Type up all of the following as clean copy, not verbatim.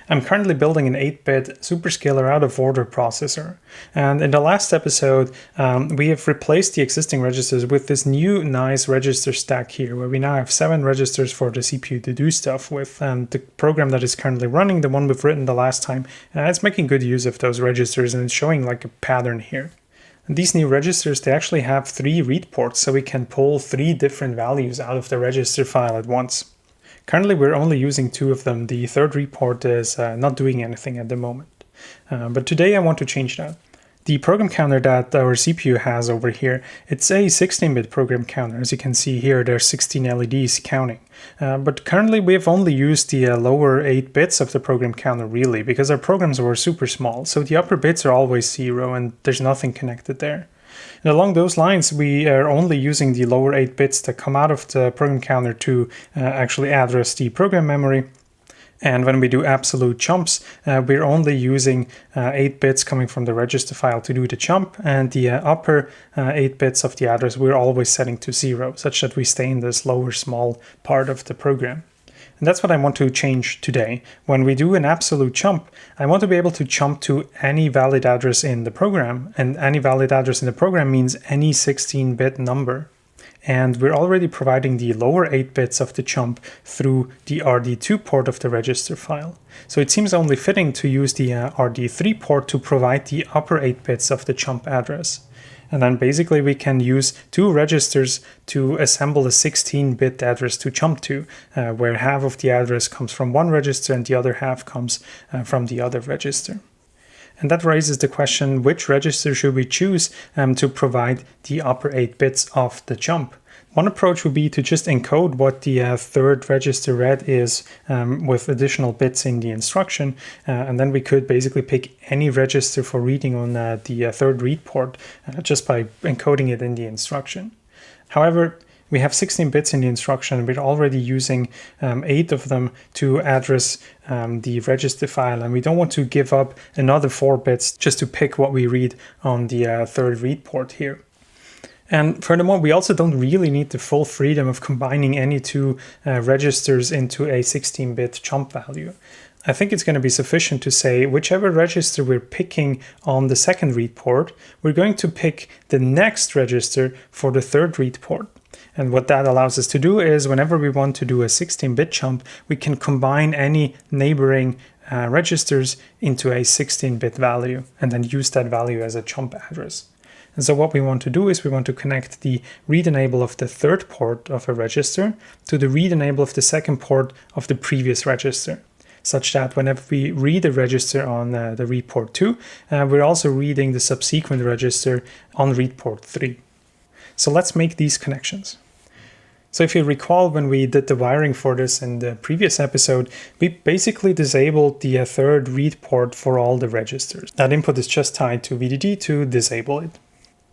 I'm currently building an 8-bit superscalar out-of-order processor, and in the last episode we have replaced the existing registers with this new nice register stack here, where we now have 7 registers for the CPU to do stuff with, and the program that is currently running, the one we've written the last time, it's making good use of those registers, and it's showing like a pattern here. And these new registers, they actually have 3 read ports, so we can pull 3 different values out of the register file at once. Currently, we're only using 2 of them. The third read port is not doing anything at the moment. But today I want to change that. The program counter that our CPU has over here, it's a 16-bit program counter. As you can see here, there's 16 LEDs counting. But currently we've only used the lower 8 bits of the program counter really, because our programs were super small. So the upper bits are always 0 and there's nothing connected there. And along those lines, we are only using the lower 8 bits that come out of the program counter to actually address the program memory. And when we do absolute jumps, we're only using 8 bits coming from the register file to do the jump, and the upper 8 bits of the address we're always setting to 0, such that we stay in this lower small part of the program. And that's what I want to change today. When we do an absolute jump, I want to be able to jump to any valid address in the program, and any valid address in the program means any 16-bit number. And we're already providing the lower 8 bits of the jump through the RD2 port of the register file. So it seems only fitting to use the RD3 port to provide the upper 8 bits of the jump address. And then basically we can use 2 registers to assemble a 16-bit address to jump to, where half of the address comes from one register and the other half comes from the other register. And that raises the question, which register should we choose to provide the upper 8 bits of the jump? One approach would be to just encode what the third register read is with additional bits in the instruction, and then we could basically pick any register for reading on the third read port just by encoding it in the instruction. However, we have 16 bits in the instruction. We're already using 8 of them to address the register file, and we don't want to give up another 4 bits just to pick what we read on the third read port here. And furthermore, we also don't really need the full freedom of combining any 2 registers into a 16-bit jump value. I think it's going to be sufficient to say whichever register we're picking on the second read port, we're going to pick the next register for the third read port. And what that allows us to do is whenever we want to do a 16-bit jump, we can combine any neighboring registers into a 16-bit value and then use that value as a jump address. And so what we want to do is we want to connect the read enable of the third port of a register to the read enable of the second port of the previous register, such that whenever we read a register on the read port 2, we're also reading the subsequent register on read port 3. So let's make these connections. So if you recall, when we did the wiring for this in the previous episode, we basically disabled the third read port for all the registers. That input is just tied to VDD to disable it.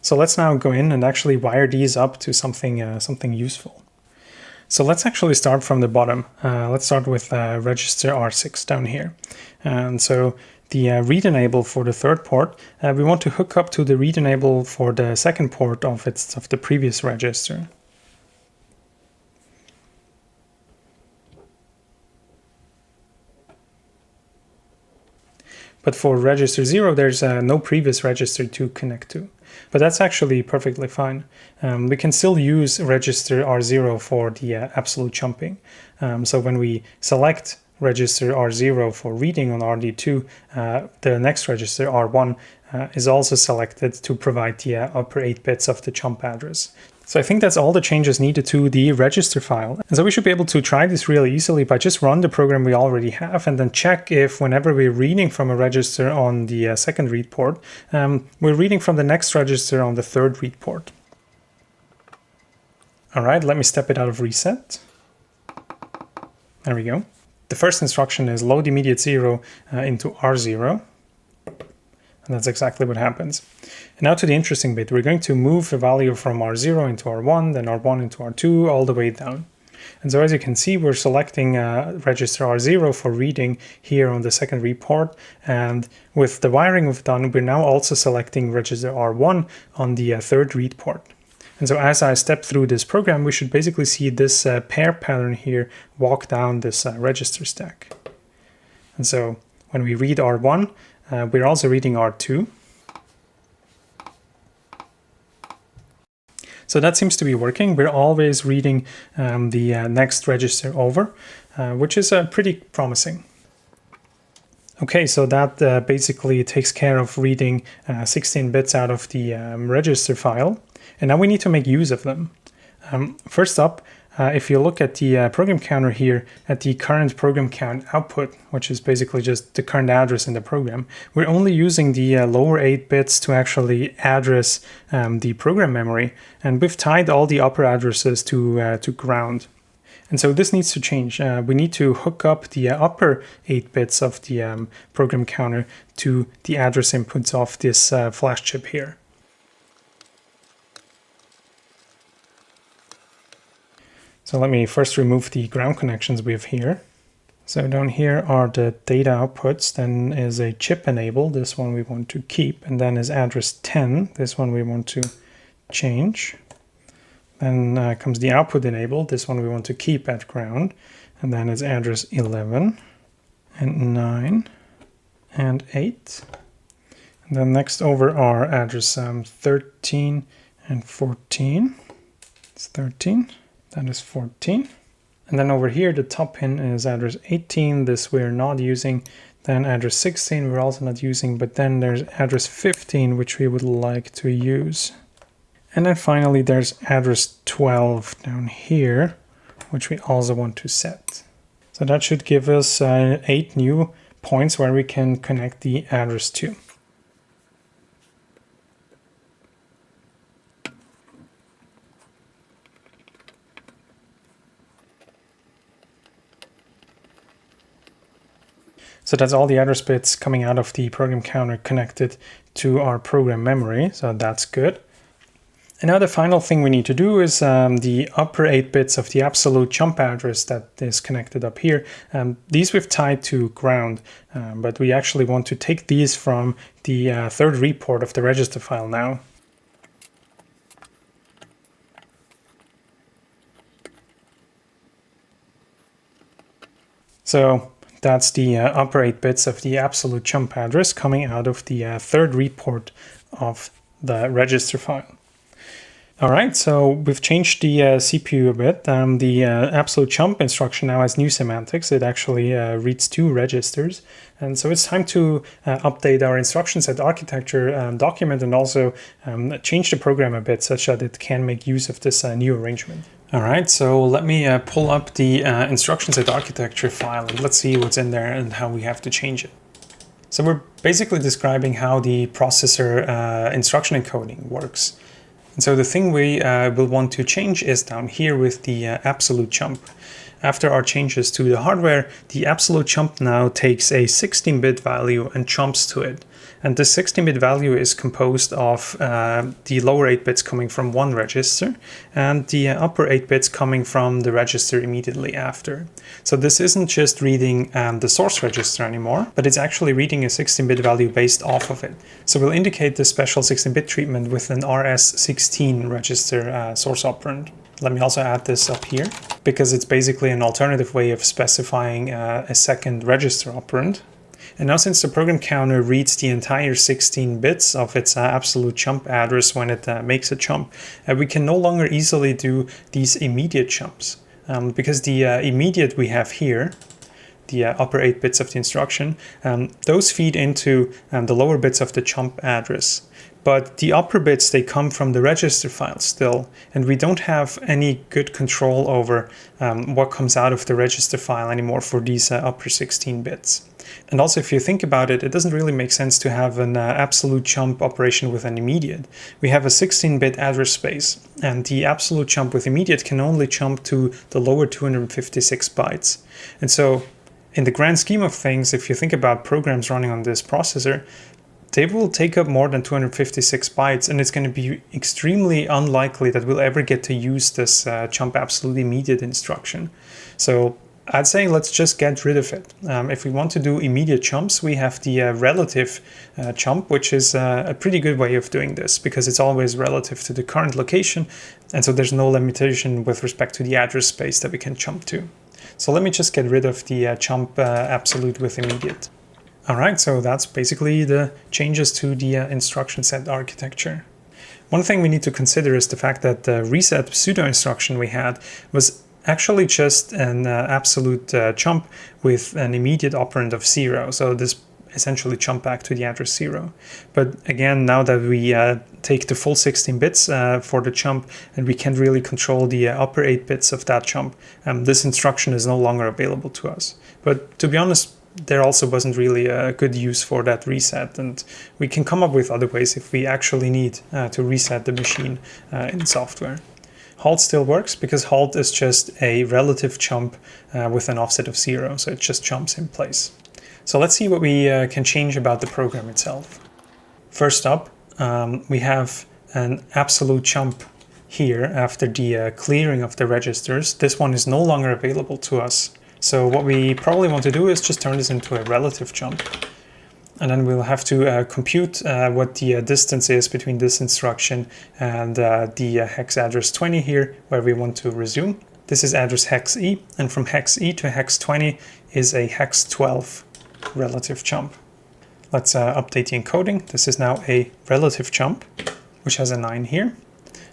So let's now go in and actually wire these up to something useful. So let's actually start from the bottom. Let's start with register R6 down here. And so the read enable for the third port, we want to hook up to the read enable for the second port of the previous register. But for register 0, there's no previous register to connect to. But that's actually perfectly fine. We can still use register R0 for the absolute jumping. So when we select register R0 for reading on RD2, the next register R1 is also selected to provide the upper 8 bits of the jump address. So I think that's all the changes needed to the register file. And so we should be able to try this really easily by just run the program we already have and then check if whenever we're reading from a register on the second read port, we're reading from the next register on the third read port. All right, let me step it out of reset. There we go. The first instruction is load immediate 0 into R0. And that's exactly what happens. And now to the interesting bit. We're going to move the value from R0 into R1, then R1 into R2, all the way down. And so as you can see, we're selecting register R0 for reading here on the second read port. And with the wiring we've done, we're now also selecting register R1 on the third read port. And so as I step through this program, we should basically see this pair pattern here walk down this register stack. And so when we read R1, we're also reading R2. So that seems to be working. We're always reading the next register over, which is pretty promising. Okay, so that basically takes care of reading 16 bits out of the register file. And now we need to make use of them. First up, if you look at the program counter here at the current program count output, which is basically just the current address in the program, we're only using the lower 8 bits to actually address the program memory. And we've tied all the upper addresses to ground. And so this needs to change. We need to hook up the upper 8 bits of the program counter to the address inputs of this flash chip here. So let me first remove the ground connections we have here. So down here are the data outputs, then is a chip enable, this one we want to keep, and then is address 10, this one we want to change. Then comes the output enable, this one we want to keep at ground, and then is address 11, and 9, and 8. And then next over are address 13 and 14, it's 13. That is 14. And then over here, the top pin is address 18. This we're not using. Then address 16 we're also not using. But then there's address 15, which we would like to use. And then finally, there's address 12 down here, which we also want to set. So that should give us 8 new points where we can connect the address to. So that's all the address bits coming out of the program counter connected to our program memory. So that's good. And now the final thing we need to do is the upper 8 bits of the absolute jump address that is connected up here. These we've tied to ground, but we actually want to take these from the third report of the register file now. So that's the upper 8 bits of the absolute jump address coming out of the third report of the register file. All right, so we've changed the CPU a bit. The absolute jump instruction now has new semantics. It actually reads 2 registers. And so it's time to update our instruction set architecture document and also change the program a bit such that it can make use of this new arrangement. All right, so let me pull up the instruction set architecture file and let's see what's in there and how we have to change it. So we're basically describing how the processor instruction encoding works. And so the thing we will want to change is down here with the absolute jump. After our changes to the hardware, the absolute jump now takes a 16-bit value and jumps to it. And this 16-bit value is composed of the lower 8 bits coming from one register and the upper 8 bits coming from the register immediately after. So this isn't just reading the source register anymore, but it's actually reading a 16-bit value based off of it. So we'll indicate this special 16-bit treatment with an RS16 register source operand. Let me also add this up here because it's basically an alternative way of specifying a second register operand. And now since the program counter reads the entire 16 bits of its absolute jump address when it makes a jump, we can no longer easily do these immediate jumps because the immediate we have here, the upper 8 bits of the instruction, those feed into the lower bits of the jump address. But the upper bits, they come from the register file still, and we don't have any good control over what comes out of the register file anymore for these upper 16 bits. And also, if you think about it, it doesn't really make sense to have an absolute jump operation with an immediate. We have a 16-bit address space, and the absolute jump with immediate can only jump to the lower 256 bytes. And so, in the grand scheme of things, if you think about programs running on this processor, they will take up more than 256 bytes, and it's going to be extremely unlikely that we'll ever get to use this jump absolute immediate instruction. So I'd say let's just get rid of it. If we want to do immediate jumps, we have the relative jump, which is a pretty good way of doing this because it's always relative to the current location, and so there's no limitation with respect to the address space that we can jump to. So let me just get rid of the jump absolute with immediate. All right, so that's basically the changes to the instruction set architecture. One thing we need to consider is the fact that the reset pseudo instruction we had was actually just an absolute jump with an immediate operand of 0. So this essentially jump back to the address 0. But again, now that we take the full 16 bits for the jump and we can't really control the upper 8 bits of that jump, this instruction is no longer available to us. But to be honest, there also wasn't really a good use for that reset, and we can come up with other ways if we actually need to reset the machine in software. Halt still works because halt is just a relative jump with an offset of 0, so it just jumps in place. So let's see what we can change about the program itself. First up, we have an absolute jump here after the clearing of the registers. This one is no longer available to us. So what we probably want to do is just turn this into a relative jump. And then we'll have to compute what the distance is between this instruction and the hex address 20 here, where we want to resume. This is address hex E, and from hex E to hex 20 is a hex 12 relative jump. Let's update the encoding. This is now a relative jump, which has a 9 here.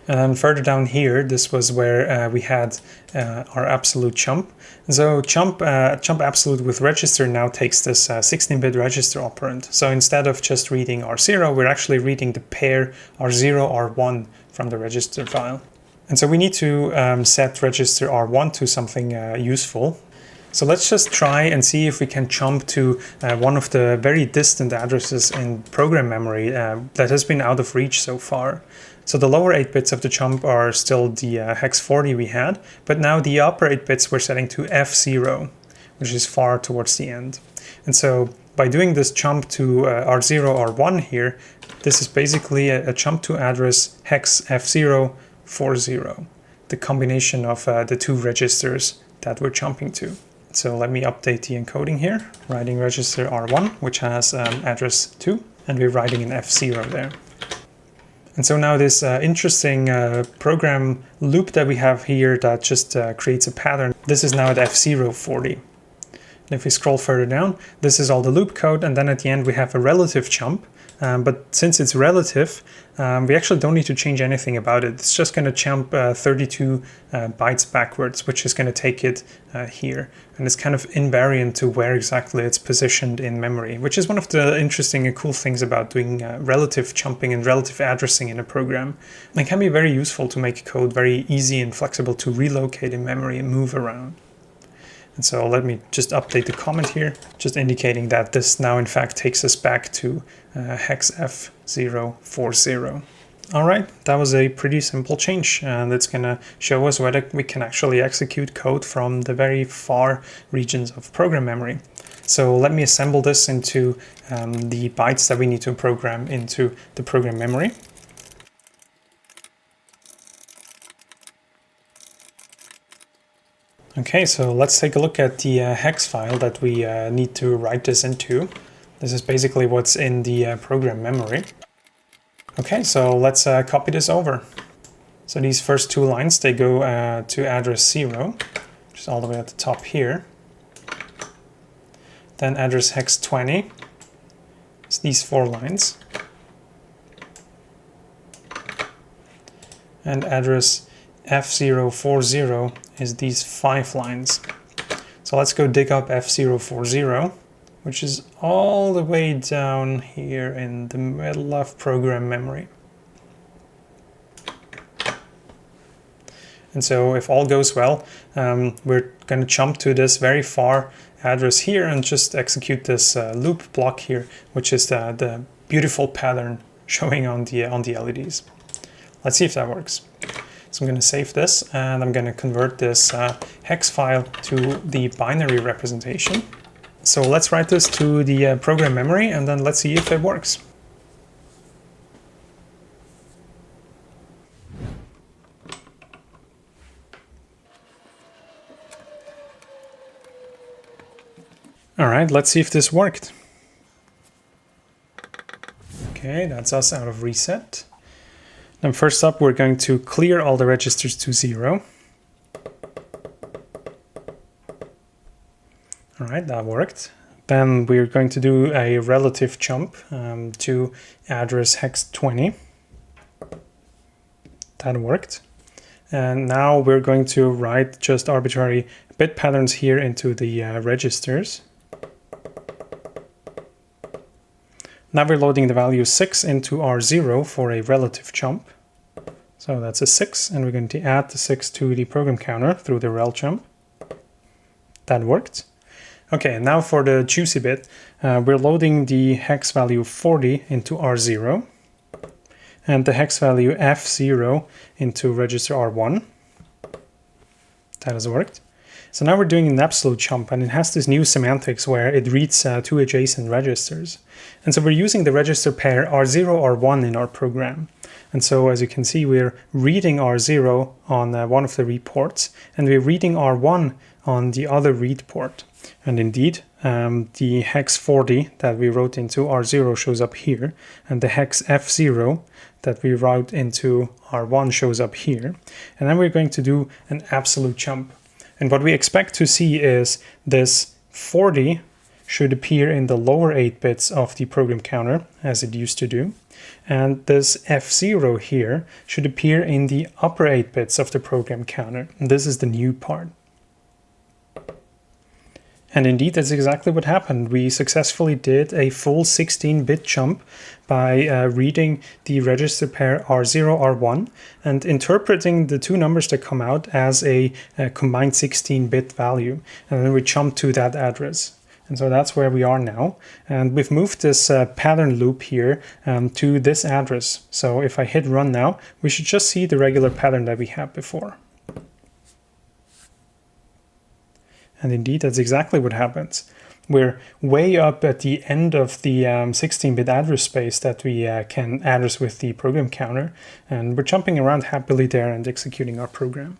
And then further down here, this was where we had our absolute jump. So jump absolute with register now takes this 16-bit register operand. So instead of just reading R0, we're actually reading the pair R0, R1 from the register file. And so we need to set register R1 to something useful. So let's just try and see if we can jump to one of the very distant addresses in program memory that has been out of reach so far. So the lower 8 bits of the jump are still the hex 40 we had, but now the upper 8 bits we're setting to F0, which is far towards the end. And so by doing this jump to R0, R1 here, this is basically a jump to address hex F0, 40, the combination of the two registers that we're jumping to. So let me update the encoding here, writing register R1, which has address 2, and we're writing an F0 there. And so now this interesting program loop that we have here that just creates a pattern, this is now at F0, 40. And if we scroll further down, this is all the loop code, and then at the end we have a relative jump. But since it's relative, we actually don't need to change anything about it. It's just going to jump 32 bytes backwards, which is going to take it here. And it's kind of invariant to where exactly it's positioned in memory, which is one of the interesting and cool things about doing relative jumping and relative addressing in a program. It can be very useful to make code very easy and flexible to relocate in memory and move around. And so let me just update the comment here, just indicating that this now in fact takes us back to hex F040. All right, that was a pretty simple change, and it's going to show us whether we can actually execute code from the very far regions of program memory. So let me assemble this into the bytes that we need to program into the program memory. Okay, so let's take a look at the hex file that we need to write this into. This is basically what's in the program memory. Okay, so let's copy this over. So these first two lines, they go to address 0, which is all the way at the top here. Then address hex 20, it's these 4 lines. And address F040 is these 5 lines. So let's go dig up F040, which is all the way down here in the middle of program memory. And so if all goes well, we're going to jump to this very far address here and just execute this loop block here, which is the beautiful pattern showing on the LEDs. Let's see if that works. So I'm going to save this, and I'm going to convert this hex file to the binary representation. So let's write this to the program memory, and then let's see if it works. All right, let's see if this worked. Okay, that's us out of reset. Then first up, we're going to clear all the registers to 0. All right, that worked. Then we're going to do a relative jump to address hex 20. That worked. And now we're going to write just arbitrary bit patterns here into the registers. Now we're loading the value 6 into R0 for a relative jump. So that's a 6, and we're going to add the 6 to the program counter through the rel jump. That worked. Okay, now for the juicy bit, we're loading the hex value 40 into R0 and the hex value F0 into register R1. That has worked. So now we're doing an absolute jump, and it has this new semantics where it reads two adjacent registers. And so we're using the register pair R0, R1 in our program. And so as you can see, we're reading R0 on one of the read ports, and we're reading R1 on the other read port. And indeed, the hex 40 that we wrote into R0 shows up here, and the hex F0 that we wrote into R1 shows up here. And then we're going to do an absolute jump. And what we expect to see is this 40 should appear in the lower 8 bits of the program counter, as it used to do. And this F0 here should appear in the upper 8 bits of the program counter. And this is the new part. And indeed, that's exactly what happened. We successfully did a full 16-bit jump by reading the register pair R0, R1 and interpreting the two numbers that come out as a combined 16-bit value. And then we jump to that address. And so that's where we are now. And we've moved this pattern loop here to this address. So if I hit run now, we should just see the regular pattern that we had before. And indeed, that's exactly what happens. We're way up at the end of the 16-bit address space that we can address with the program counter. And we're jumping around happily there and executing our program.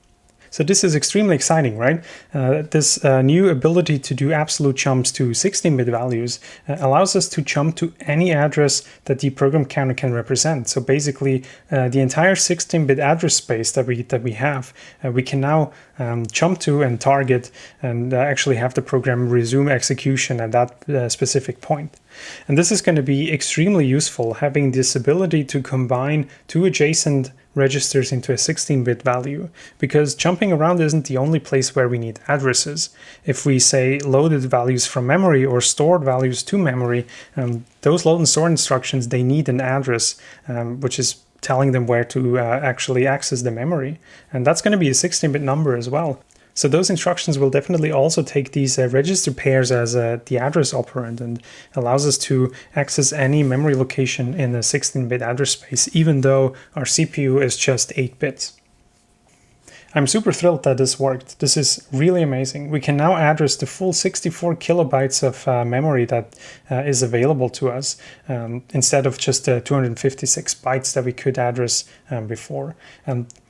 So this is extremely exciting, right? This new ability to do absolute jumps to 16-bit values allows us to jump to any address that the program counter can represent. So basically, the entire 16-bit address space that we have, we can now jump to and target and actually have the program resume execution at that specific point. And this is going to be extremely useful, having this ability to combine two adjacent registers into a 16-bit value, because jumping around isn't the only place where we need addresses. If we say loaded values from memory or stored values to memory, those load and store instructions, they need an address, which is telling them where to actually access the memory. And that's going to be a 16-bit number as well. So those instructions will definitely also take these register pairs as the address operand and allows us to access any memory location in a 16-bit address space, even though our CPU is just 8 bits. I'm super thrilled that this worked. This is really amazing. We can now address the full 64 kilobytes of memory that is available to us instead of just the 256 bytes that we could address before.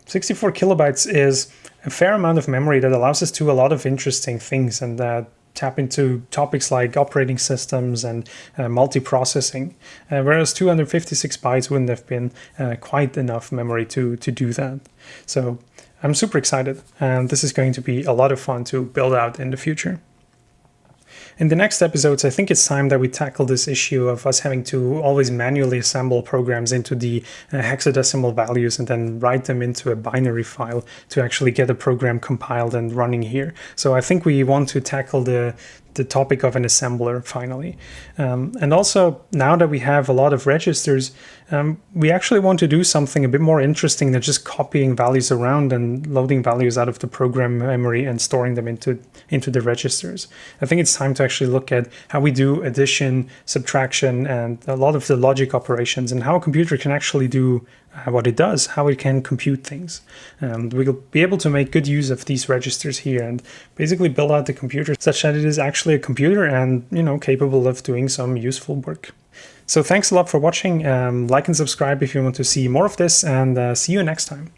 64 kilobytes is a fair amount of memory that allows us to do a lot of interesting things and tap into topics like operating systems and multiprocessing, whereas 256 bytes wouldn't have been quite enough memory to do that. So I'm super excited, and this is going to be a lot of fun to build out in the future. In the next episodes, I think it's time that we tackle this issue of us having to always manually assemble programs into the hexadecimal values and then write them into a binary file to actually get a program compiled and running here. So I think we want to tackle the topic of an assembler finally. And also, now that we have a lot of registers, we actually want to do something a bit more interesting than just copying values around and loading values out of the program memory and storing them into the registers. I think it's time to actually look at how we do addition, subtraction, and a lot of the logic operations, and how a computer can actually do what it does, how it can compute things. And we'll be able to make good use of these registers here and basically build out the computer such that it is actually a computer and, capable of doing some useful work. So thanks a lot for watching. Like and subscribe if you want to see more of this, and see you next time.